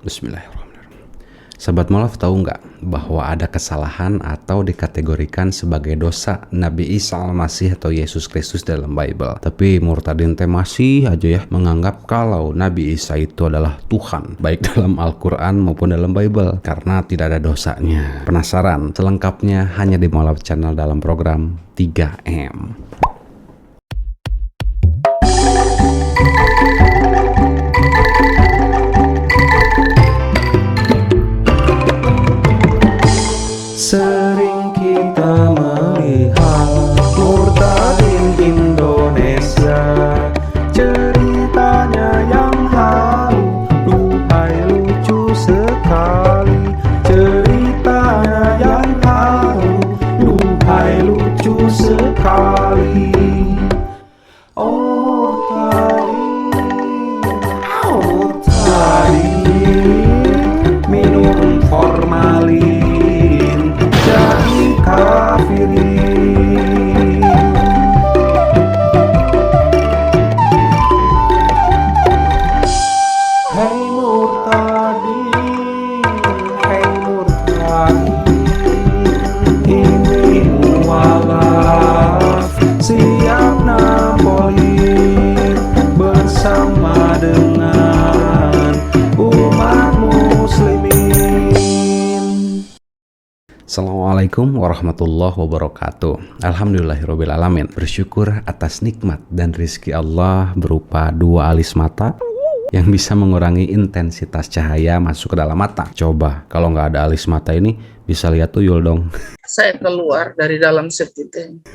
Bismillahirrahmanirrahim. Sahabat Molaf, tahu nggak bahwa ada kesalahan atau dikategorikan sebagai dosa Nabi Isa Al-Masih atau Yesus Kristus dalam Bible. Tapi murtadin teh masih aja ya menganggap kalau Nabi Isa itu adalah Tuhan, baik dalam Al-Quran maupun dalam Bible, karena tidak ada dosanya. Penasaran? Selengkapnya hanya di Molaf Channel dalam program 3M. Sering kita melihat murtadin Indonesia, ceritanya yang halu, duhai lucu sekali. Ceritanya yang halu, duhai lucu sekali. Oh murtadin, minum formalin jadi kafirin. Hei murtadin, hei murtadin, ini mualaf siap Napoli bersama dengan umat muslimin. Assalamualaikum warahmatullahi wabarakatuh. Alhamdulillahirrabbilalamin. Bersyukur atas nikmat dan rizki Allah berupa dua alis mata yang bisa mengurangi intensitas cahaya masuk ke dalam mata. Coba kalau nggak ada alis mata ini bisa lihat tuyul dong. Saya keluar dari dalam septic tank.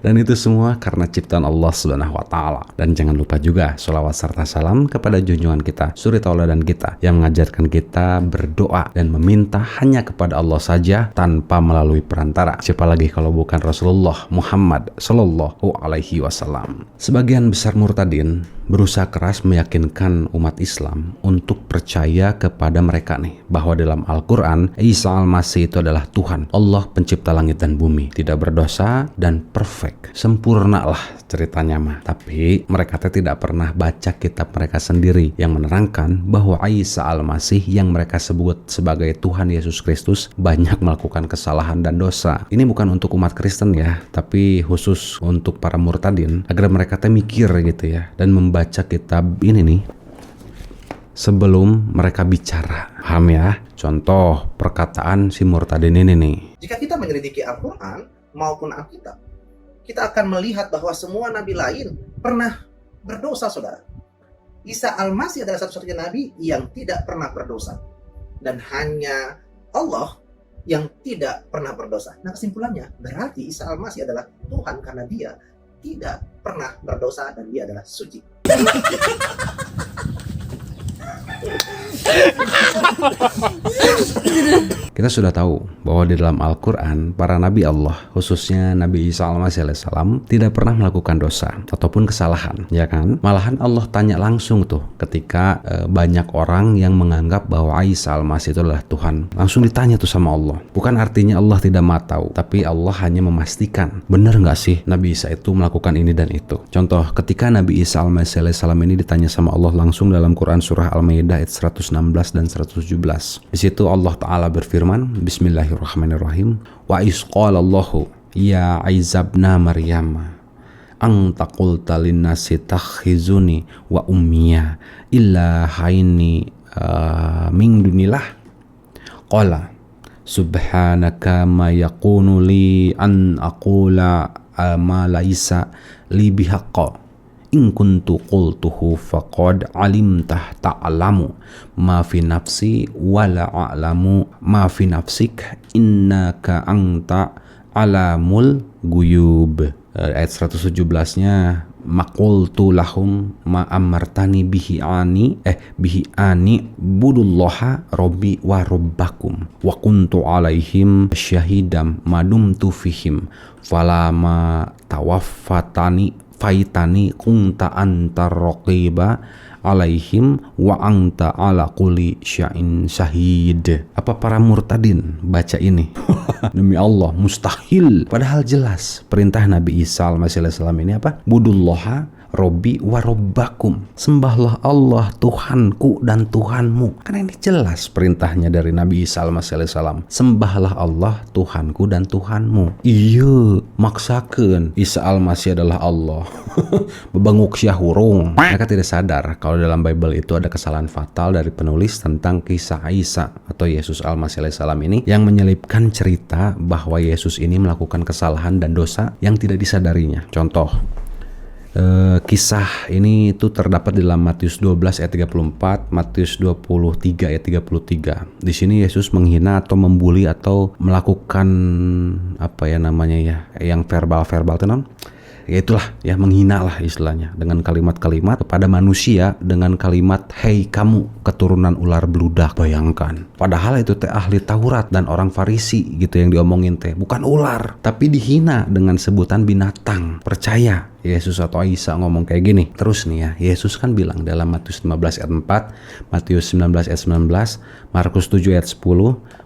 Dan itu semua karena ciptaan Allah Subhanahu wa Ta'ala. Dan jangan lupa juga sholawat serta salam kepada junjungan kita, suri tauladan kita, yang mengajarkan kita berdoa dan meminta hanya kepada Allah saja tanpa melalui perantara. Siapa lagi kalau bukan Rasulullah Muhammad Sallallahu Alaihi Wasallam. Sebagian besar murtadin berusaha keras meyakinkan umat Islam untuk percaya kepada mereka nih, bahwa dalam Al-Quran Isa Al-Masih itu adalah Tuhan, Allah pencipta langit dan bumi, tidak berdosa dan perfect, sempurna lah ceritanya mah. Tapi mereka tidak pernah baca kitab mereka sendiri yang menerangkan bahwa Isa Al-Masih yang mereka sebut sebagai Tuhan Yesus Kristus banyak melakukan kesalahan dan dosa. Ini bukan untuk umat Kristen ya, tapi khusus untuk para murtadin, agar mereka mikir gitu ya, dan membaca kitab ini nih sebelum mereka bicara. Paham ya? Contoh perkataan si murtadin ini nih. Jika kita menyelidiki Al-Quran maupun Alkitab, kita akan melihat bahwa semua nabi lain pernah berdosa, saudara. Isa Al-Masih adalah satu-satunya nabi yang tidak pernah berdosa. Dan hanya Allah yang tidak pernah berdosa. Nah, kesimpulannya, berarti Isa Al-Masih adalah Tuhan karena dia tidak pernah berdosa dan dia adalah suci. Kita sudah tahu bahwa di dalam Al-Quran para nabi Allah, khususnya Nabi Isa Al-Masih alaihissalam, tidak pernah melakukan dosa ataupun kesalahan, ya kan? Malahan Allah tanya langsung tuh ketika banyak orang yang menganggap bahwa Isa Al-Masih itu adalah Tuhan. Langsung ditanya tuh sama Allah. Bukan artinya Allah tidak maha tahu, tapi Allah hanya memastikan, benar nggak sih Nabi Isa itu melakukan ini dan itu. Contoh, ketika Nabi Isa Al-Masih alaihissalam ini ditanya sama Allah langsung dalam Quran surah Al-Maidah ayat 116 dan 117. Di situ Allah Ta'ala berfirman, Bismillahirrahmanirrahim, wa isqalallahu ya Izabna Maryam anta qulta linnasi takhizuni wa ummiya illa haini min dunillah qala subhanaka ma yakunu li an aqula ma laisa li bihaqqa in kuntu qultuhu faqad alimtah ta'lamu ma fi nafsi wa la a'lamu ma fi nafsik innaka anta alamul guyub. Ayat 117-nya, maqultu lahum ma amartani bihi ani budullaha rabbi wa rabbakum wa kuntu alaihim syahidam madumtu fihim falama tawaffatani faitani kunta antar raqiba alaihim wa anta ala kulli syai'in syahid. Apa para murtadin baca ini? Demi Allah, mustahil. Padahal jelas perintah Nabi Isa alaihi salam ini apa? Budullaha Robbi wa robbakum. Sembahlah Allah, Tuhanku dan Tuhanmu. Kan ini jelas perintahnya dari Nabi Isa alaihissalam. Sembahlah Allah, Tuhanku dan Tuhanmu. Iya, maksakeun Isa Al-Masih adalah Allah. Bebanguk sia hurung. Mereka tidak sadar kalau dalam Bible itu ada kesalahan fatal dari penulis tentang kisah Isa atau Yesus Al-Masih alaihissalam ini yang menyelipkan cerita bahwa Yesus ini melakukan kesalahan dan dosa yang tidak disadarinya. Contoh, kisah ini itu terdapat dalam Matius 12 ayat 34, Matius 23 ayat 33. Di sini Yesus menghina atau membuli atau melakukan yang verbal tenan. Ya itulah ya, menghina lah istilahnya dengan kalimat-kalimat kepada manusia dengan kalimat hei kamu keturunan ular beludak. Bayangkan, padahal itu teh ahli Taurat dan orang Farisi gitu yang diomongin teh bukan ular, tapi dihina dengan sebutan binatang. Percaya Yesus atau Isa ngomong kayak gini. Terus nih ya, Yesus kan bilang dalam Matius 15 ayat 4, Matius 19 ayat 19, Markus 7 ayat 10,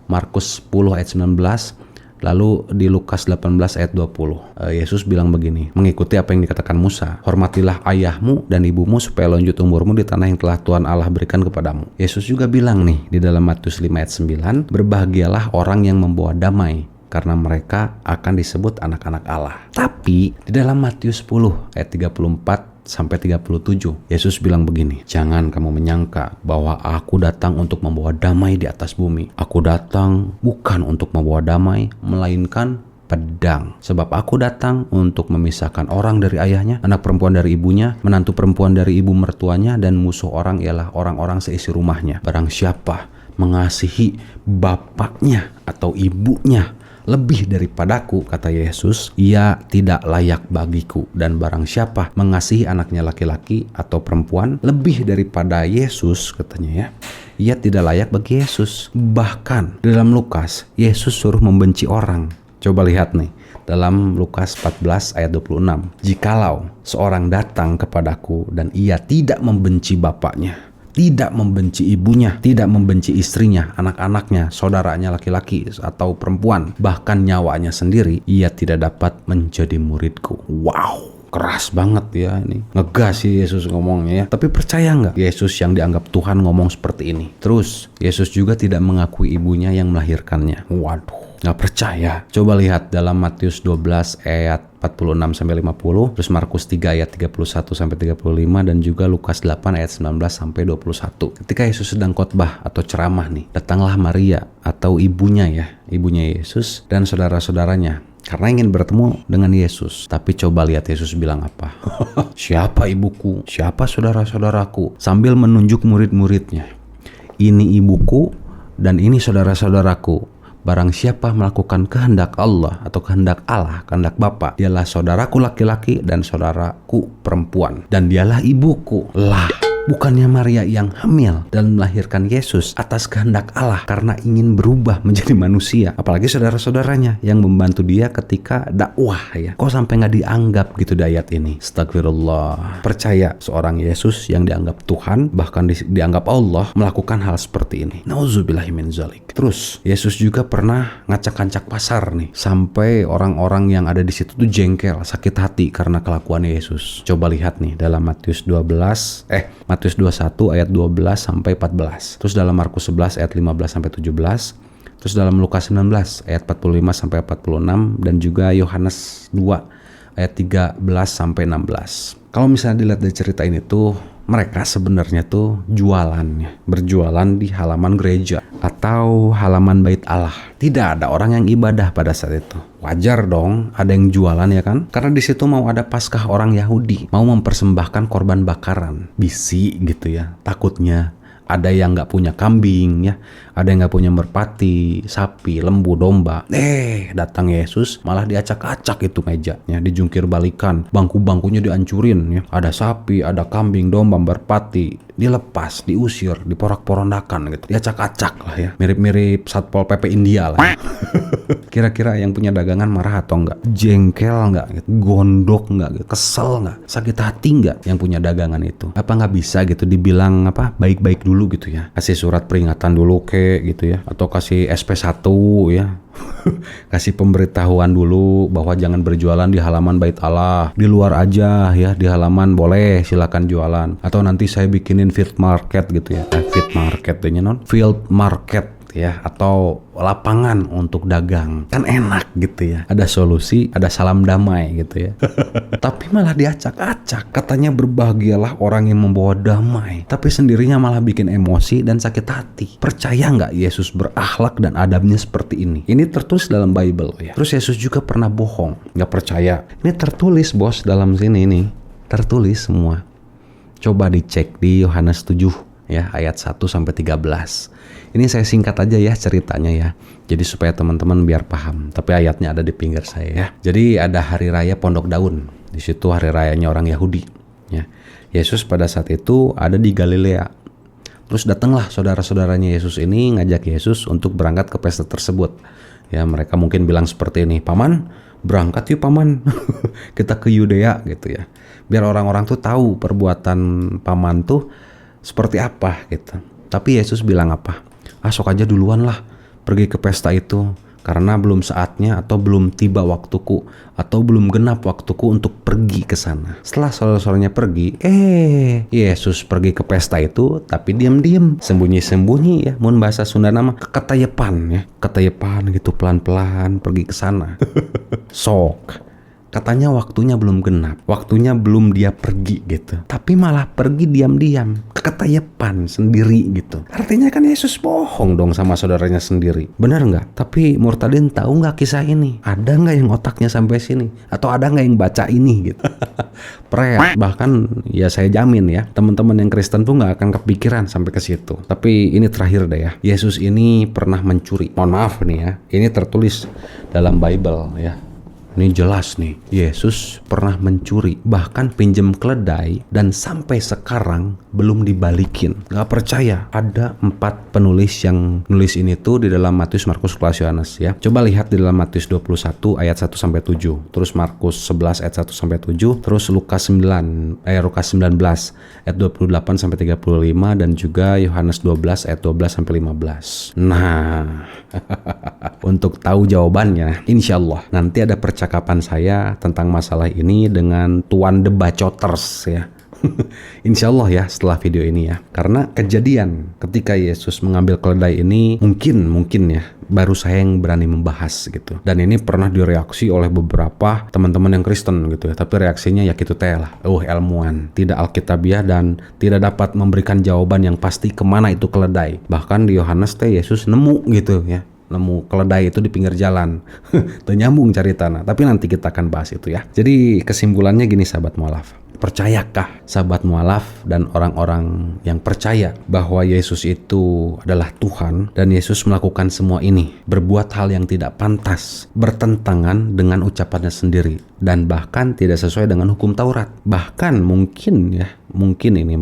Markus 10 ayat 19, lalu di Lukas 18 ayat 20, Yesus bilang begini, mengikuti apa yang dikatakan Musa, hormatilah ayahmu dan ibumu supaya lanjut umurmu di tanah yang telah Tuhan Allah berikan kepadamu. Yesus juga bilang nih di dalam Matius 5 ayat 9, berbahagialah orang yang membawa damai, karena mereka akan disebut anak-anak Allah. Tapi di dalam Matius 10 ayat 34 sampai 37, Yesus bilang begini, jangan kamu menyangka bahwa aku datang untuk membawa damai di atas bumi. Aku datang bukan untuk membawa damai, melainkan pedang. Sebab aku datang untuk memisahkan orang dari ayahnya, anak perempuan dari ibunya, menantu perempuan dari ibu mertuanya, dan musuh orang ialah orang-orang seisi rumahnya. Barang siapa mengasihi bapaknya atau ibunya lebih daripadaku, kata Yesus, ia tidak layak bagiku. Dan barang siapa mengasihi anaknya laki-laki atau perempuan lebih daripada Yesus, katanya ya, ia tidak layak bagi Yesus. Bahkan dalam Lukas, Yesus suruh membenci orang. Coba lihat nih, dalam Lukas 14 ayat 26. Jikalau seorang datang kepadaku dan ia tidak membenci bapaknya, tidak membenci ibunya, tidak membenci istrinya, anak-anaknya, saudaranya laki-laki atau perempuan, bahkan nyawanya sendiri, ia tidak dapat menjadi muridku. Wow, keras banget ya ini. Ngegas sih Yesus ngomongnya ya. Tapi percaya nggak Yesus yang dianggap Tuhan ngomong seperti ini? Terus Yesus juga tidak mengakui ibunya yang melahirkannya. Waduh, nggak percaya. Coba lihat dalam Matius 12 ayat 46 sampai 50, terus Markus 3 ayat 31 sampai 35, dan juga Lukas 8 ayat 19 sampai 21. Ketika Yesus sedang khotbah atau ceramah nih, datanglah Maria atau ibunya Yesus dan saudara-saudaranya karena ingin bertemu dengan Yesus. Tapi coba lihat Yesus bilang apa? Siapa ibuku? Siapa saudara-saudaraku? Sambil menunjuk murid-muridnya. Ini ibuku dan ini saudara-saudaraku. Barang siapa melakukan kehendak Allah atau kehendak Allah, kehendak Bapa, dialah saudaraku laki-laki dan saudaraku perempuan. Dan dialah ibuku. Lah, bukannya Maria yang hamil dan melahirkan Yesus atas kehendak Allah karena ingin berubah menjadi manusia? Apalagi saudara-saudaranya yang membantu dia ketika dakwah ya. Kok sampai nggak dianggap gitu di ayat ini? Astagfirullah. Percaya seorang Yesus yang dianggap Tuhan, bahkan dianggap Allah, melakukan hal seperti ini. Nauzubillahi min dzalik. Terus Yesus juga pernah ngacak-ngacak pasar nih, sampai orang-orang yang ada di situ tuh jengkel, sakit hati karena kelakuan Yesus. Coba lihat nih dalam Matius 21 ayat 12 sampai 14. Terus dalam Markus 11 ayat 15 sampai 17. Terus dalam Lukas 19 ayat 45 sampai 46, dan juga Yohanes 2 ayat 13 sampai 16. Kalau misalnya dilihat dari cerita ini tuh, mereka sebenarnya tuh berjualan di halaman gereja atau halaman bait Allah. Tidak ada orang yang ibadah pada saat itu. Wajar dong ada yang jualan ya kan? Karena di situ mau ada Paskah orang Yahudi, mau mempersembahkan korban bakaran. Bisi gitu ya. Takutnya ada yang nggak punya kambing ya, ada yang nggak punya merpati, sapi, lembu, domba. Datang Yesus malah diacak-acak itu mejanya, dijungkir balikan, bangku-bangkunya dihancurin ya. Ada sapi, ada kambing, domba, merpati, dilepas, diusir, diporak-porandakan gitu, diacak-acak lah ya. Mirip-mirip Satpol PP India lah. Kira-kira yang punya dagangan marah atau enggak? Jengkel enggak gitu? Gondok enggak gitu? Kesel enggak? Sakit hati enggak yang punya dagangan itu? Apa enggak bisa gitu dibilang baik-baik dulu dulu gitu ya. Kasih surat peringatan dulu gitu ya. Atau kasih SP1 ya. Kasih pemberitahuan dulu bahwa jangan berjualan di halaman Bait Allah. Di luar aja ya, di halaman boleh silakan jualan. Atau nanti saya bikinin field market gitu ya. Field market field market ya, atau lapangan untuk dagang. Kan enak gitu ya. Ada solusi, ada salam damai gitu ya. Tapi malah diacak-acak. Katanya berbahagialah orang yang membawa damai. Tapi sendirinya malah bikin emosi dan sakit hati. Percaya nggak Yesus berakhlak dan adabnya seperti ini? Ini tertulis dalam Bible ya. Terus Yesus juga pernah bohong. Nggak percaya. Ini tertulis bos dalam sini nih. Tertulis semua. Coba dicek di Yohanes 7 ya, ayat 1-13. Ini saya singkat aja ya ceritanya ya. Jadi supaya teman-teman biar paham. Tapi ayatnya ada di pinggir saya ya. Jadi ada hari raya Pondok Daun. Di situ hari rayanya orang Yahudi ya. Yesus pada saat itu ada di Galilea. Terus datanglah saudara-saudaranya Yesus ini ngajak Yesus untuk berangkat ke pesta tersebut. Ya, mereka mungkin bilang seperti ini, "Paman, berangkat yuk paman." Kita ke Yudea gitu ya. Biar orang-orang tuh tahu perbuatan paman tuh seperti apa gitu. Tapi Yesus bilang apa? Sok aja duluan lah pergi ke pesta itu, karena belum saatnya atau belum tiba waktuku atau belum genap waktuku untuk pergi ke sana. Setelah saudara-saudaranya pergi, Yesus pergi ke pesta itu tapi diam-diam, sembunyi-sembunyi ya. Mun bahasa Sunda nama ketayepan ya, ketayepan gitu pelan-pelan pergi ke sana. Sok. Katanya waktunya belum genap, waktunya belum dia pergi gitu. Tapi malah pergi diam-diam, keketayepan sendiri gitu. Artinya kan Yesus bohong dong sama saudaranya sendiri. Benar nggak? Tapi Murtadin tahu nggak kisah ini? Ada nggak yang otaknya sampai sini? Atau ada nggak yang baca ini gitu? Pret. Bahkan ya saya jamin ya, teman-teman yang Kristen tuh nggak akan kepikiran sampai ke situ. Tapi ini terakhir deh ya. Yesus ini pernah mencuri. Mohon maaf nih ya. Ini tertulis dalam Bible ya. Ini jelas nih, Yesus pernah mencuri, bahkan pinjam keledai, dan sampai sekarang belum dibalikin. Gak percaya, ada 4 penulis yang nulis ini tuh di dalam Matius, Markus, Lukas, Yohanes ya. Coba lihat di dalam Matius 21 ayat 1-7, terus Markus 11 ayat 1-7, terus Lukas 19 ayat 28-35, dan juga Yohanes 12 ayat 12-15. Nah, untuk tahu jawabannya, insya Allah nanti ada percakapan saya tentang masalah ini dengan Tuan The Bacoters ya. Insya Allah ya setelah video ini ya. Karena kejadian ketika Yesus mengambil keledai ini mungkin ya baru saya yang berani membahas gitu. Dan ini pernah direaksi oleh beberapa teman-teman yang Kristen gitu ya. Tapi reaksinya ya gitu teh lah. Ilmuwan, tidak alkitabiah dan tidak dapat memberikan jawaban yang pasti kemana itu keledai. Bahkan di Yohanes teh Yesus nemu gitu ya. Nemu keledai itu di pinggir jalan. Tuh nyambung cari tanah. Tapi nanti kita akan bahas itu ya. Jadi kesimpulannya gini sahabat mualaf. Percayakah sahabat mualaf dan orang-orang yang percaya bahwa Yesus itu adalah Tuhan dan Yesus melakukan semua ini, berbuat hal yang tidak pantas, bertentangan dengan ucapannya sendiri, dan bahkan tidak sesuai dengan hukum Taurat. Bahkan mungkin ini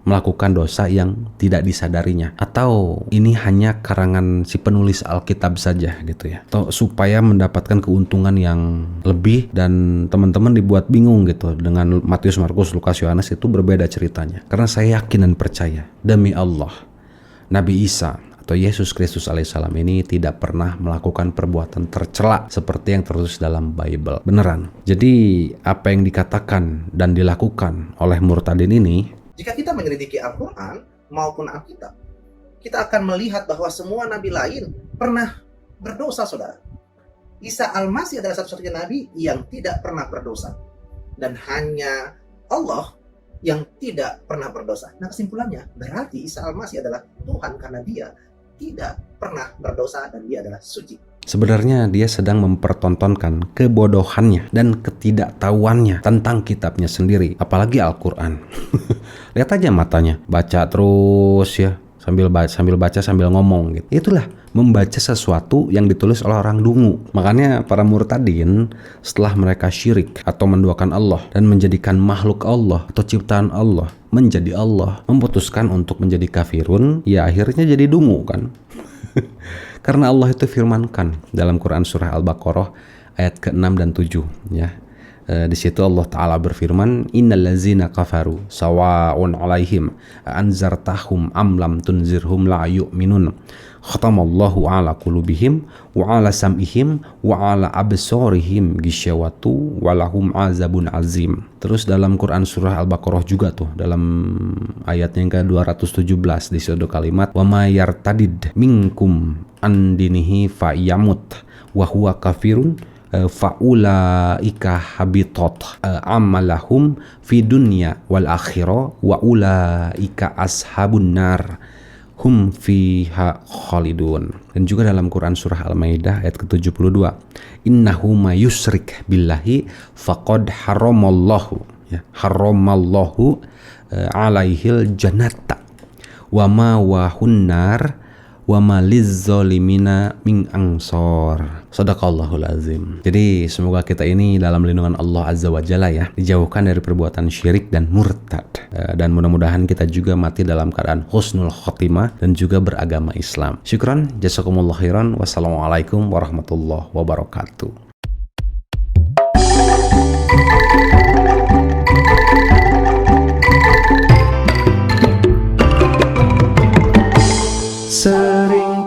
melakukan dosa yang tidak disadarinya, atau ini hanya karangan si penulis Alkitab saja gitu ya, atau supaya mendapatkan keuntungan yang lebih dan teman-teman dibuat bingung gitu. Dengan Matius, Markus, Lukas, Yohanes itu berbeda ceritanya. Karena saya yakin dan percaya demi Allah, Nabi Isa atau Yesus Kristus alaihissalam ini tidak pernah melakukan perbuatan tercela seperti yang tertulis dalam Bible. Beneran. Jadi apa yang dikatakan dan dilakukan oleh murtadin ini, jika kita menyelidiki Al-Quran maupun Alkitab, kita akan melihat bahwa semua nabi lain pernah berdosa, saudara. Isa Al-Masih adalah satu-satunya nabi yang tidak pernah berdosa. Dan hanya Allah yang tidak pernah berdosa. Nah, kesimpulannya, berarti Isa Al-Masih adalah Tuhan karena dia tidak pernah berdosa dan dia adalah suci. Sebenarnya dia sedang mempertontonkan kebodohannya dan ketidaktahuannya tentang kitabnya sendiri, apalagi Al-Quran. Lihat aja matanya, baca terus ya, sambil baca sambil ngomong gitu. Itulah membaca sesuatu yang ditulis oleh orang dungu. Makanya para murtadin setelah mereka syirik atau menduakan Allah dan menjadikan makhluk Allah atau ciptaan Allah menjadi Allah, memutuskan untuk menjadi kafirun, ya akhirnya jadi dungu kan. Karena Allah itu firmankan dalam Quran surah Al-Baqarah ayat ke-6 dan 7 ya. Di situ Allah Ta'ala berfirman, innallazina kafaru sawa'un alaihim anzartahum am lam tunzirhum la yu'minun khatamallahu ala qulubihim wa ala sam'ihim wa ala absorihim gisyawatu walahum azabun azim. Terus dalam Quran surah Al-Baqarah juga tuh, dalam ayat yang ke-217 di suatu kalimat, wa ma yartadid minkum an dinihi fa yamut wa huwa kafirun faulaika habitat amalahum fi dunya wal akhirah wa ulaika ashabun nar hum fiha khalidun. Dan juga dalam Quran surah Al-Maidah ayat ke-72, innahu may yusyrik billahi faqad haramallahu alaihil jannata wa ma wahun nar wa ma lizzalimina min ansor. Shadaqallahul azim. Jadi semoga kita ini dalam lindungan Allah Azza wa Jalla ya, dijauhkan dari perbuatan syirik dan murtad, dan mudah-mudahan kita juga mati dalam keadaan husnul khotimah dan juga beragama Islam. Syukran, jazakumullah khairan. Wassalamualaikum warahmatullahi wabarakatuh. Sering